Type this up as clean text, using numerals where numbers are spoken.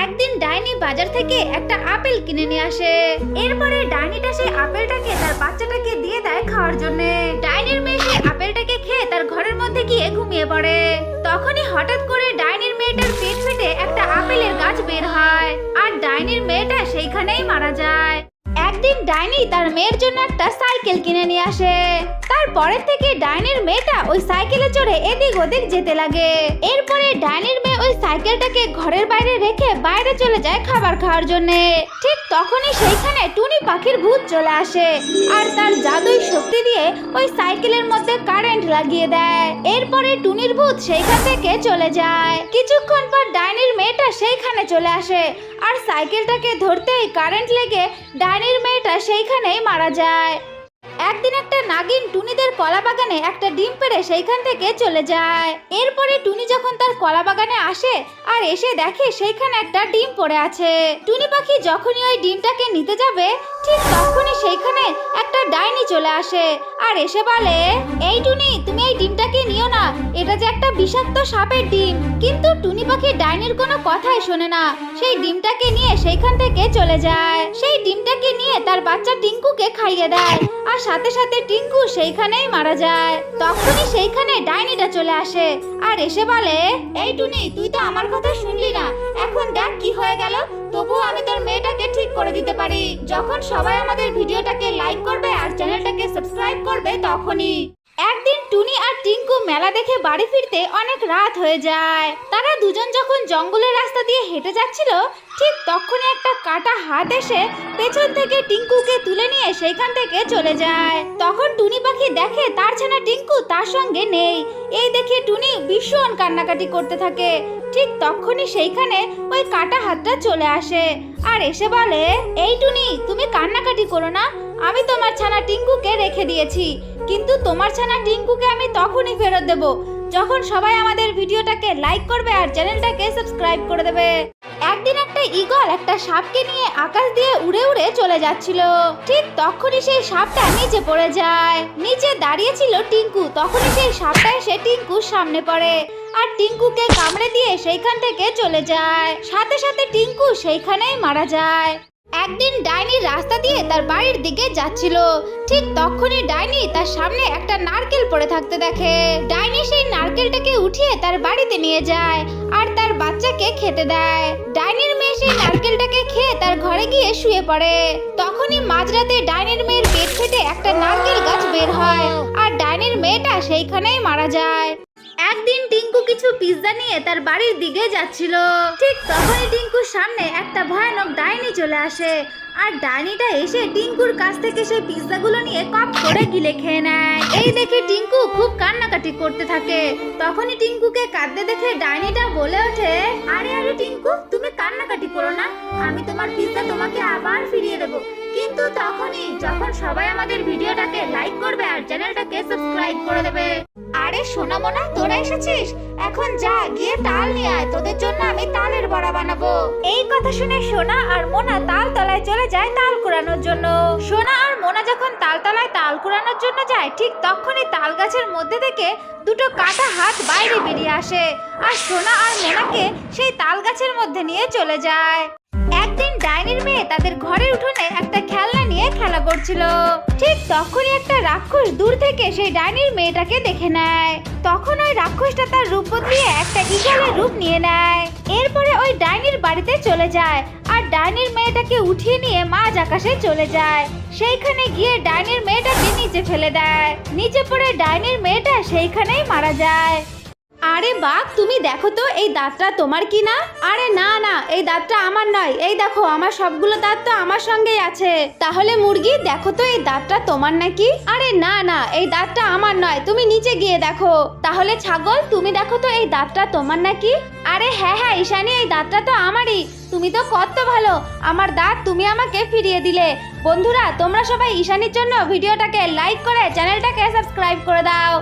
একদিন ডাইনি বাজার থেকে একটা আপেল কিনে নিয়ে আসে। এরপরে ডাইনিটা সেই আপেলটাকে তার বাচ্চাটাকে দিয়ে দেয় খাওয়ার জন্য। ডাইনির মেয়ে সেই আপেলটাকে খেয়ে তার ঘরের মধ্যে গিয়ে ঘুমিয়ে পড়ে। তখনই হঠাৎ করে ডাইনির মেয়েটার পেট ফেটে একটা আপেলের গাছ বের হয়, আর ডাইনির মেয়েটা সেইখানেই মারা যায়। একদিন ডাইনি তার মেয়ের জন্য একটা সাইকেল কিনে নিয়ে আসে। তারপরের থেকে ডাইনির মেয়েটা ওই সাইকেলে চড়ে এদিক ওদিক যেতে লাগে। এরপরে ডাইনির মেয়ে ওই সাইকেলটাকে ঘরের বাইরে রেখে বাইরে চলে যায় খাবার খাওয়ার জন্য। ঠিক তখনই সেইখানে টুনি পাখির ভূত চলে আসে, আর তার জাদুই শক্তি দিয়ে ওই সাইকেলের মধ্যে কারেন্ট লাগিয়ে দেয়। এরপরে টুনির ভূত সেইখান থেকে চলে যায়। কিছুক্ষণ পর ডাইনির মেয়েটা সেইখানে চলে আসে, আর সাইকেলটাকে ধরতেই কারেন্ট লেগে ডাইনির মেয়েটা সেইখানেই মারা যায়। একদিন একটা নাগিন টুনিদের কলা বাগানে একটা ডিম পেড়ে সেইখান থেকে চলে যায়। এরপরে টুনি যখন তার কলা বাগানে আসে আর এসে দেখে সেইখানে একটা ডিম পড়ে আছে। টুনি পাখি যখনই ওই ডিমটাকে নিতে যাবে ঠিক তখনই সেইখানে একটা ডাইনি চলে আসে আর এসে বলে, এই টুনি, তুমি এই ডিমটাকে নিও না, এটা যে একটা বিষাক্ত সাপের ডিম। কিন্তু টুনি পাখি ডাইনির কোনো কথাই শোনে না, সেই ডিমটাকে নিয়ে সেইখান থেকে চলে যায়। সেই ডিমটাকে নিয়ে তার বাচ্চা টিঙ্কুকে খাইয়ে দেয়, আর সাথে সাথে টিঙ্কু সেইখানেই মারা যায়। তখনই সেইখানে ডাইনিটা চলে আসে আর এসে বলে, এই টুনি, তুই তো আমার কথা শুনলি না, এখন দেখ কি হয়ে গেল। তবুও আমি তোর মেয়েটাকে ঠিক করে দিতে পারি, যখন সবাই আমাদের ভিডিওটাকে লাইক করবে আর চ্যানেলটাকে সাবস্ক্রাইব করবে তখনই। একদিন টুনি আর টিঙ্কু মেলা দেখে বাড়ি ফিরতে অনেক রাত হয়ে যায়। তারা দুজন যখন জঙ্গলের রাস্তা দিয়ে হেঁটে যাচ্ছিল ঠিক তখনই একটা কাটা হাত এসে পেছন থেকে টিঙ্কুকে তুলে নিয়ে সেইখান থেকে চলে যায়। তখন টুনি পাখি দেখে তার ছানা টিঙ্কু তার সঙ্গে নেই। এই দেখে টুনি ভীষণ কান্নাকাটি করতে থাকে। ঠিক তখনই সেইখানে ওই কাটা হাতটা চলে আসে আর এসে বলে, এই টুনি, তুমি কান্নাকাটি করো না, আমি তোমার ছানা টিঙ্কুকে রেখে দিয়েছি, কিন্তু তোমার ছানা টিঙ্কুকে আমি তখনই ফেরত দেব যখন সবাই আমাদের ভিডিওটাকে লাইক করবে আর চ্যানেলটাকে সাবস্ক্রাইব করে দেবে। একদিন একটা ঈগল একটা সাপকে নিয়ে আকাশ দিয়ে উড়ে উড়ে চলে যাচ্ছিল। ঠিক তখনই সেই সাপটা নিচে পড়ে যায়। নিচে দাঁড়িয়ে ছিল টিঙ্কু। তখনই সেই সাপটা এসে টিঙ্কুর সামনে পড়ে আর টিঙ্কুকে কামড়ে দিয়ে সেইখান থেকে চলে যায়। সাথে সাথে টিঙ্কু সেইখানেই মারা যায়। একদিন ডাইনি রাস্তা দিয়ে তার বাড়ির দিকে যাচ্ছিল। ঠিক তখনই ডাইনি তার সামনে একটা নারকেল পড়ে থাকতে দেখে। ডাইনি সেই নারকেলটাকে উঠিয়ে তার বাড়িতে নিয়ে যায় আর তার বাচ্চাকে খেতে দেয়। ডাইনির মেয়ে সেই নারকেলটাকে খেয়ে তার ঘরে গিয়ে শুয়ে পড়ে। তখনই মাঝরাতে ডাইনির মেয়ের পেট ফেটে একটা নারকেল গাছ বের হয় আর ডাইনির মেয়েটা সেইখানেই মারা যায়। একদিন টিঙ্কু কিছু পিৎজা নিয়ে তার বাড়ির দিকে যাচ্ছিল। ঠিক তখনই টিঙ্কুর সামনে একটা ভয়ানক ডাইনি চলে আসে আর ডাইনিটা এসে টিঙ্কুর কাছ থেকে সেই পিৎজাগুলো নিয়ে কপ করে গিলে খেয়ে নেয়। এই দেখে টিঙ্কু খুব কান্নাকাটি করতে থাকে। তখনই টিঙ্কুকে কাঁদতে দেখে ডাইনিটা বলে ওঠে, আরে আরে টিঙ্কু, তুমি কান্নাকাটি করো না, আমি তোমার পিৎজা তোমাকে আবার ফিরিয়ে দেবো, কিন্তু তখনই যখন সবাই আমাদের ভিডিওটাকে লাইক করবে আর চ্যানেলটাকে সাবস্ক্রাইব করে দেবে। আরে সোনা মোনা, তোরা এসেছিস, এখন যা গিয়ে তাল নিয়ে আয়, তোদের জন্য আমি তালের বড়া বানাবো। এই কথা শুনে সোনা আর মোনা তাল তলায় চলে যায় তাল কুড়ানোর জন্য। সোনা আর মোনা যখন তাল তলায় তাল কুড়ানোর জন্য যায় ঠিক তখনই তাল গাছের মধ্যে থেকে দুটো কাটা হাত বাইরে বেরিয়ে আসে আর সোনা আর মোনাকে সেই তাল গাছের মধ্যে নিয়ে চলে যায়। একদিন ডাইনির মেয়ে তাদের ঘরের উঠোনে একটা খেলনা নিয়ে খেলা করছিল। ঠিক তখনই একটা রাক্ষস দূর থেকে সেই ডাইনির মেয়েটাকে দেখে নেয়। তখন ওই রাক্ষসটা তার রূপ বদলিয়ে একটা ঈগলের রূপ নিয়ে নেয়। এরপরে ওই ডাইনির বাড়িতে চলে যায় আর ডাইনির মেয়েটাকে উঠিয়ে নিয়ে মাঝ আকাশে চলে যায়। সেইখানে গিয়ে ডাইনির মেয়েটাকে নিচে ফেলে দেয়। নিচে পড়ে ডাইনির মেয়েটা সেইখানেই মারা যায়। আরে বাঘ, তুমি দেখো তো এই দাঁতটা তোমার কি না? আরে না না, এই দাঁতটা আমার নয়, এই দেখো আমার সবগুলো দাঁত তো আমার সঙ্গেই আছে। তাহলে মুরগি, দেখো তো এই দাঁতটা তোমার নাকি? আরে না না, এই দাঁতটা আমার নয়, তুমি নিচে গিয়ে দেখো। তাহলে ছাগল, তুমি দেখো তো এই দাঁতটা তোমার নাকি? আরে হ্যাঁ হ্যাঁ ঈশানী, এই দাঁতটা তো আমারই, তুমি তো কত ভালো, আমার দাঁত তুমি আমাকে ফিরিয়ে দিলে। বন্ধুরা, তোমরা সবাই ঈশানীর জন্য ভিডিওটাকে লাইক করে চ্যানেলটাকে সাবস্ক্রাইব করে দাও।